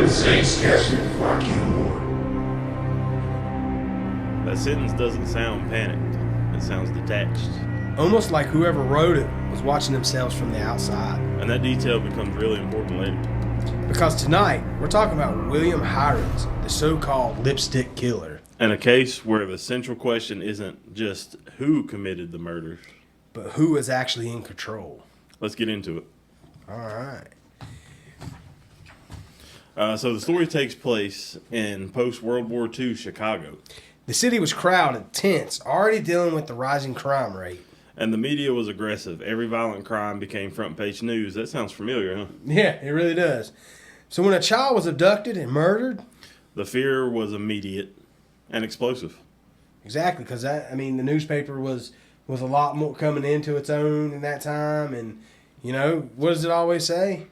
heaven saints catch me before I kill more. That sentence doesn't sound panicked. It sounds detached. Almost like whoever wrote it was watching themselves from the outside. And that detail becomes really important later. Because tonight, we're talking about William Heirens, the so-called lipstick killer. And a case where the central question isn't just who committed the murders, but who is actually in control. Let's get into it. All right. So the story takes place in post-World War II Chicago. The city was crowded, tense, already dealing with the rising crime rate. And the media was aggressive. Every violent crime became front-page news. That sounds familiar, huh? Yeah, it really does. So when a child was abducted and murdered... the fear was immediate and explosive. Exactly, because the newspaper was a lot more coming into its own in that time. And, what does it always say?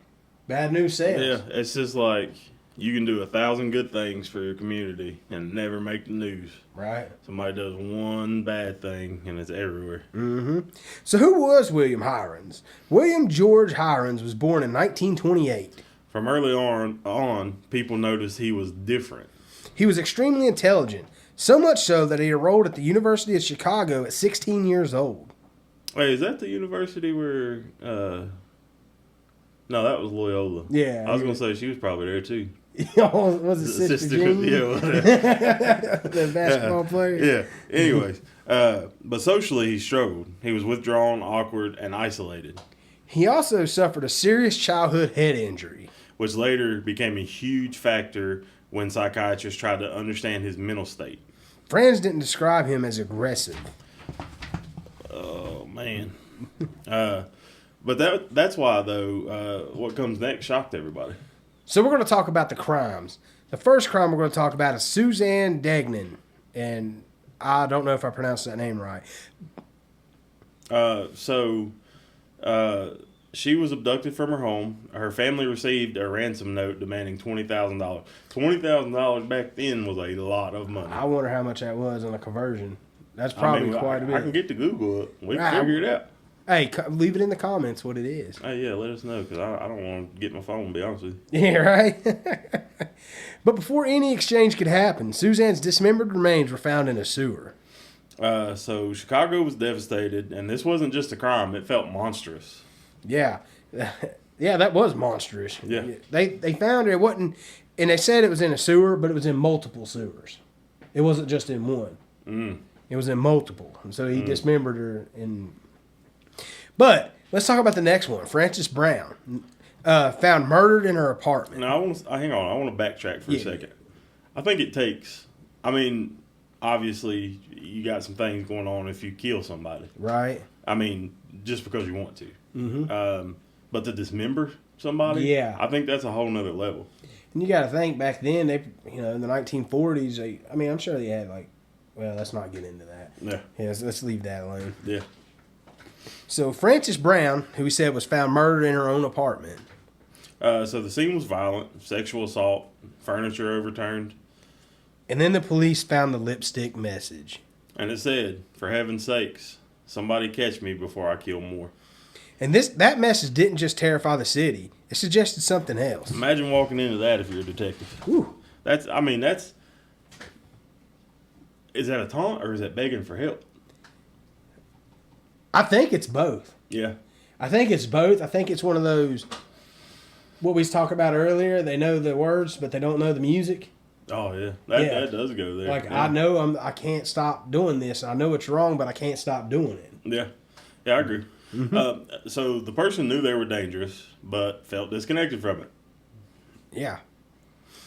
Bad news sells. Yeah, it's just like you can do 1,000 good things for your community and never make the news. Right. Somebody does one bad thing and it's everywhere. Mm-hmm. So who was William Heirens? William George Heirens was born in 1928. From early on, people noticed he was different. He was extremely intelligent, so much so that he enrolled at the University of Chicago at 16 years old. Wait, is that the university where... No, that was Loyola. Yeah. I was going to say she was probably there too. Was it Sister Jean? Yeah, whatever. The basketball player? Yeah. Anyways, but socially he struggled. He was withdrawn, awkward, and isolated. He also suffered a serious childhood head injury, which later became a huge factor when psychiatrists tried to understand his mental state. Friends didn't describe him as aggressive. Oh, man. But that's why, though, what comes next shocked everybody. So we're going to talk about the crimes. The first crime we're going to talk about is Suzanne Degnan. And I don't know if I pronounced that name right. She was abducted from her home. Her family received a ransom note demanding $20,000. $20,000 back then was a lot of money. I wonder how much that was on a conversion. That's probably quite a bit. I can get to Google it. We can figure it out. Hey, leave it in the comments what it is. Hey, yeah, let us know, because I don't want to get my phone, to be honest with you. Yeah, right? But before any exchange could happen, Suzanne's dismembered remains were found in a sewer. So Chicago was devastated, and this wasn't just a crime. It felt monstrous. Yeah. Yeah, that was monstrous. Yeah. They found it wasn't, and they said it was in a sewer, but it was in multiple sewers. It wasn't just in one. It was in multiple. And so he dismembered her. But let's talk about the next one. Frances Brown, found murdered in her apartment. Now, hang on. I want to backtrack for a second. I think it takes, obviously, you got some things going on if you kill somebody. Right. Just because you want to. Mm-hmm. But to dismember somebody, I think that's a whole nother level. And you got to think back then, in the 1940s, I'm sure they had let's not get into that. Yeah. Let's leave that alone. Yeah. So Frances Brown, who we said was found murdered in her own apartment. So the scene was violent, sexual assault, furniture overturned. And then the police found the lipstick message. And it said, "For heaven's sakes, somebody catch me before I kill more." And that message didn't just terrify the city. It suggested something else. Imagine walking into that if you're a detective. Ooh. Is that a taunt or is that begging for help? I think it's both. Yeah. I think it's both. I think it's one of those, what we was talking about earlier, they know the words, but they don't know the music. Oh, yeah. That does go there. I know I can't stop doing this. I know it's wrong, but I can't stop doing it. Yeah. Yeah, I agree. Mm-hmm. So the person knew they were dangerous, but felt disconnected from it. Yeah.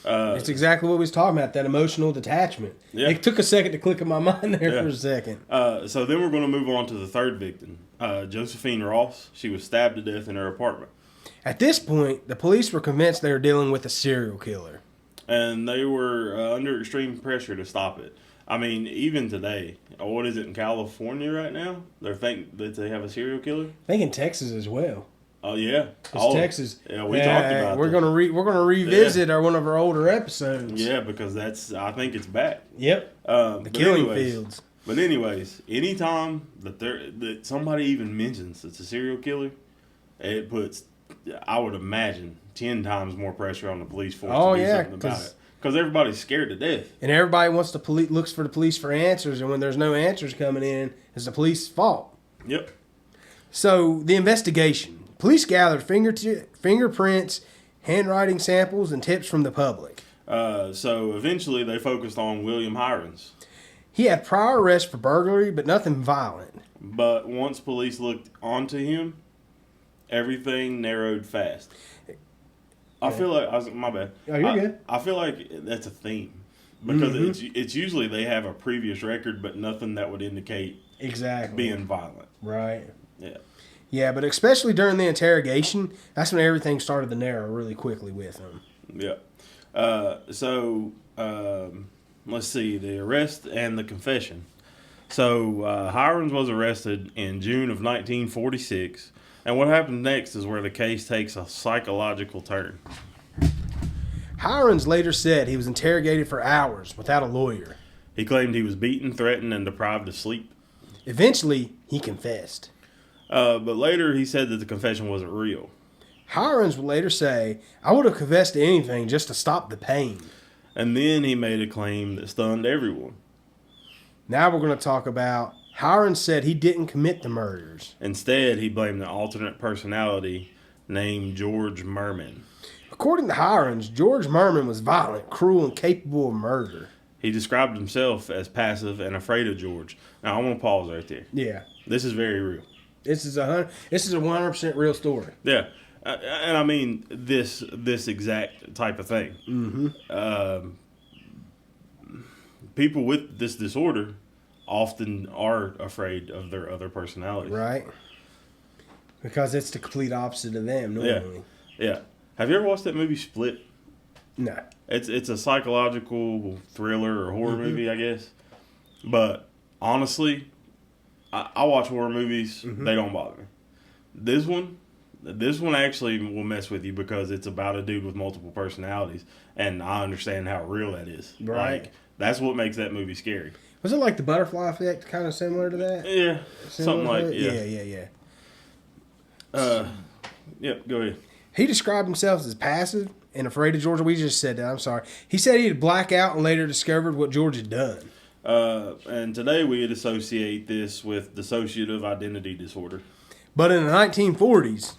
It's exactly what we was talking about, that emotional detachment. Yeah. It took a second to click in my mind there for a second. So then we're going to move on to the third victim, Josephine Ross. She was stabbed to death in her apartment. At this point, the police were convinced they were dealing with a serial killer. And they were under extreme pressure to stop it. Even today, what is it in California right now? They think that they have a serial killer? I think in Texas as well. Oh yeah, Texas. Yeah, we talked about. We're gonna revisit one of our older episodes. Yeah, because I think it's back. Yep. The killing fields. But anyways, anytime that somebody even mentions it's a serial killer, it puts, I would imagine, 10 times more pressure on the police force Oh, to do yeah, something about it. Because everybody's scared to death. And everybody wants to looks for the police for answers, and when there's no answers coming in, it's the police's fault. Yep. So the investigation. Police gathered fingerprints, handwriting samples, and tips from the public. So eventually they focused on William Heirens. He had prior arrests for burglary, but nothing violent. But once police looked onto him, everything narrowed fast. I feel like my bad. Oh, you're good. I feel like that's a theme because it's usually they have a previous record, but nothing that would indicate Exactly. being violent. Right. Yeah. Yeah, but especially during the interrogation, that's when everything started to narrow really quickly with him. Yeah. Let's see, the arrest and the confession. So Heirens was arrested in June of 1946, and what happened next is where the case takes a psychological turn. Heirens later said he was interrogated for hours without a lawyer. He claimed he was beaten, threatened, and deprived of sleep. Eventually, he confessed. But later he said that the confession wasn't real. Heirens would later say, "I would have confessed to anything just to stop the pain." And then he made a claim that stunned everyone. Now we're going to talk about Heirens said he didn't commit the murders. Instead, he blamed an alternate personality named George Merman. According to Heirens, George Merman was violent, cruel, and capable of murder. He described himself as passive and afraid of George. Now, I want to pause right there. Yeah. This is very real. This is a 100% real story. Yeah. And I mean this exact type of thing. Mm-hmm. People with this disorder often are afraid of their other personalities. Right. Because it's the complete opposite of them normally. Yeah. Have you ever watched that movie Split? No. It's a psychological thriller or horror movie, I guess. But honestly, I watch horror movies. They don't bother me. This one actually will mess with you because it's about a dude with multiple personalities, and I understand how real that is. Right. Like, that's what makes that movie scary. Was it like the butterfly effect, kind of similar to that? Yeah, something like that? yeah. Yep. Go ahead. He described himself as passive and afraid of George. We just said that. I'm sorry. He said he'd black out and later discovered what George had done. And today we'd associate this with dissociative identity disorder. But in the 1940s.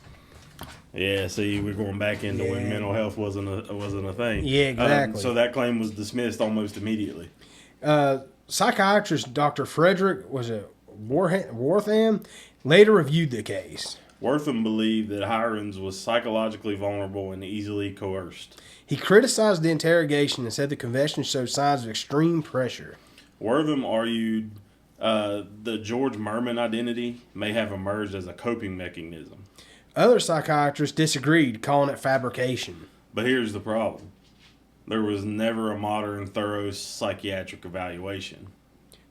Yeah, see, we're going back into when mental health wasn't a thing. Yeah, exactly. So that claim was dismissed almost immediately. Psychiatrist Dr. Frederick Wortham later reviewed the case. Wortham believed that Heirens was psychologically vulnerable and easily coerced. He criticized the interrogation and said the confession showed signs of extreme pressure. Wortham argued the George Merman identity may have emerged as a coping mechanism. Other psychiatrists disagreed, calling it fabrication. But here's the problem. There was never a modern, thorough psychiatric evaluation.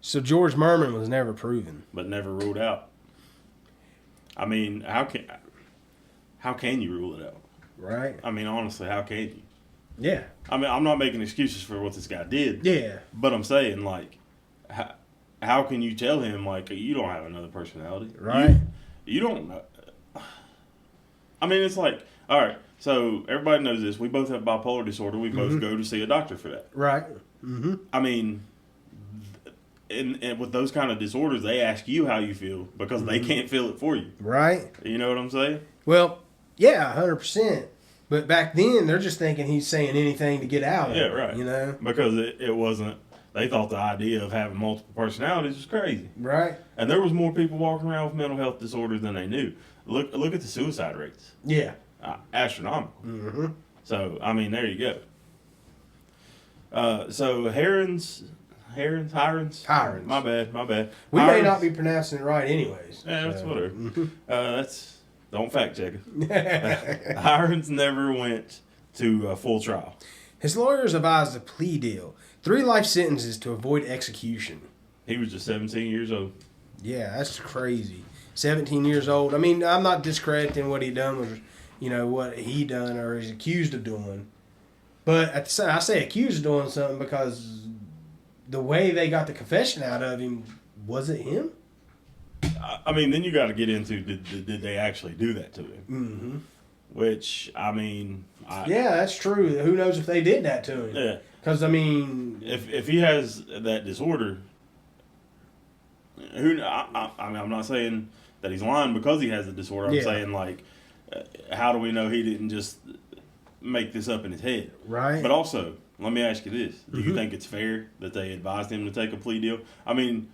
So George Merman was never proven. But never ruled out. I mean, how can you rule it out? Right. I mean, honestly, how can you? Yeah. I mean, I'm not making excuses for what this guy did. Yeah. But I'm saying, like, how can you tell him, like, you don't have another personality? Right. You don't know. I mean, it's like, all right, so everybody knows this. We both have bipolar disorder. We both go to see a doctor for that. Right. Mm-hmm. I mean, and with those kind of disorders, they ask you how you feel because they can't feel it for you. Right. You know what I'm saying? Well, yeah, 100%. But back then, they're just thinking he's saying anything to get out of it. Yeah, right. You know? Because it wasn't, they thought the idea of having multiple personalities was crazy. Right. And there was more people walking around with mental health disorders than they knew. Look at the suicide rates. Yeah. Astronomical. Mm-hmm. So, I mean, there you go. So, Heirens. My bad. We Heirens, may not be pronouncing it right anyways. Yeah, that's whatever. Don't fact check it. Heirens never went to a full trial. His lawyers advised a plea deal. 3 life sentences to avoid execution. He was just 17 years old. Yeah, that's crazy. 17 years old. I mean, I'm not discrediting what he done was, what he done or is accused of doing. But at the same, I say accused of doing something because the way they got the confession out of him, was it him? I mean, then you got to get into did they actually do that to him? Mm-hmm. Which, I mean... Yeah, that's true. Who knows if they did that to him? Yeah. Because, I mean... If he has that disorder... I mean, I'm not saying that he's lying because he has the disorder. I'm saying, like, how do we know he didn't just make this up in his head? Right. But also, let me ask you this. Do you think it's fair that they advised him to take a plea deal? I mean,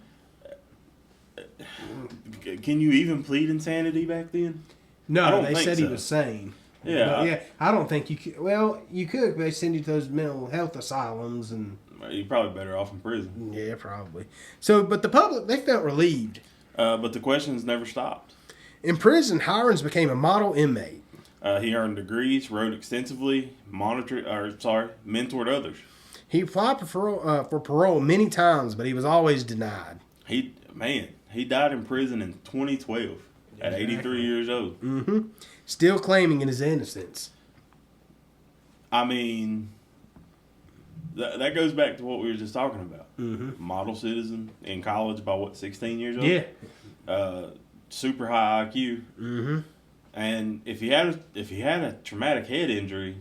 can you even plead insanity back then? No, they said he was sane. Yeah. But, yeah, I don't think you could. Well, you could, but they send you to those mental health asylums and... You're probably better off in prison. Yeah, probably. So, but the public, they felt relieved. But the questions never stopped. In prison, Heirens became a model inmate. He earned degrees, wrote extensively, mentored others. He applied for parole many times, but he was always denied. He died in prison in 2012 at 83 years old. Mm-hmm. Still claiming his innocence. I mean, that goes back to what we were just talking about. Mm-hmm. Model citizen in college by 16 years old? Yeah. Super high IQ. Mm-hmm. And if he had a traumatic head injury,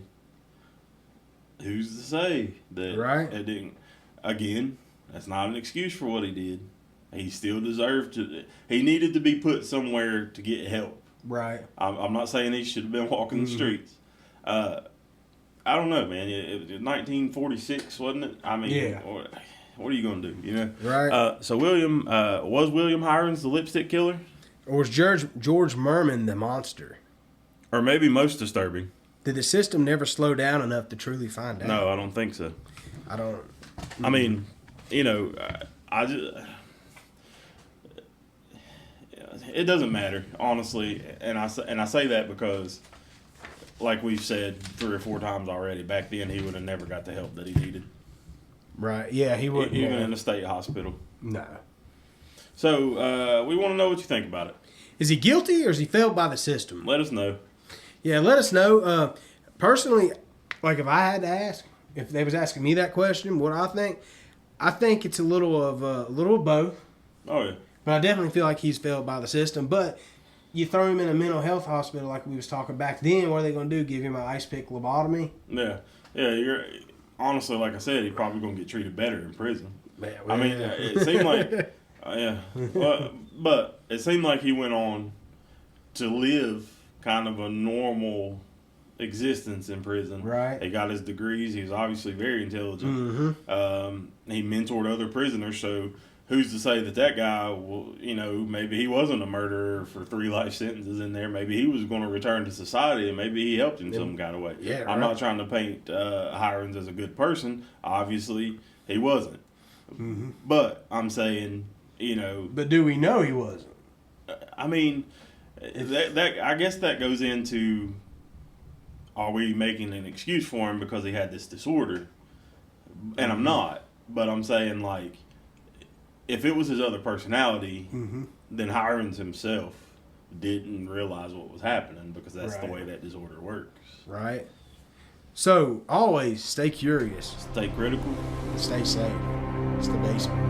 who's to say that it didn't? Again, that's not an excuse for what he did. He still deserved to. He needed to be put somewhere to get help. Right. I'm not saying he should have been walking the streets. I don't know, man. It was 1946, wasn't it? I mean, yeah. What are you gonna do? You know. Right. So William was William Heirens the lipstick killer, or was George Merman the monster? Or maybe most disturbing. Did the system never slow down enough to truly find out? No, I don't think so. I don't. I mean, you know, I just. It doesn't matter, honestly, and I say that because, like we've said 3 or 4 times already, back then he would have never got the help that he needed. Right? Yeah, he wouldn't. Even in a state hospital. No. So we want to know what you think about it. Is he guilty or is he failed by the system? Let us know. Yeah, let us know. Personally, like if I had to ask, if they was asking me that question, what I think it's a little of both. Oh yeah. But I definitely feel like he's failed by the system. But you throw him in a mental health hospital like we was talking back then, what are they going to do? Give him an ice pick lobotomy? Yeah. You're honestly, like I said, he's probably going to get treated better in prison. Man, I mean, it seemed like, but it seemed like he went on to live kind of a normal existence in prison. Right. He got his degrees. He was obviously very intelligent. Mm-hmm. He mentored other prisoners, so who's to say that guy, maybe he wasn't a murderer for 3 life sentences in there. Maybe he was going to return to society, and maybe he helped in some kind of way. Yeah, I'm not trying to paint Heirens as a good person. Obviously, he wasn't. Mm-hmm. But I'm saying, But do we know he wasn't? I mean, that I guess that goes into, are we making an excuse for him because he had this disorder? And I'm not. But I'm saying, like, if it was his other personality, then Heirens himself didn't realize what was happening because that's the way that disorder works. Right. So, always stay curious. Stay critical. Stay safe. It's the basement.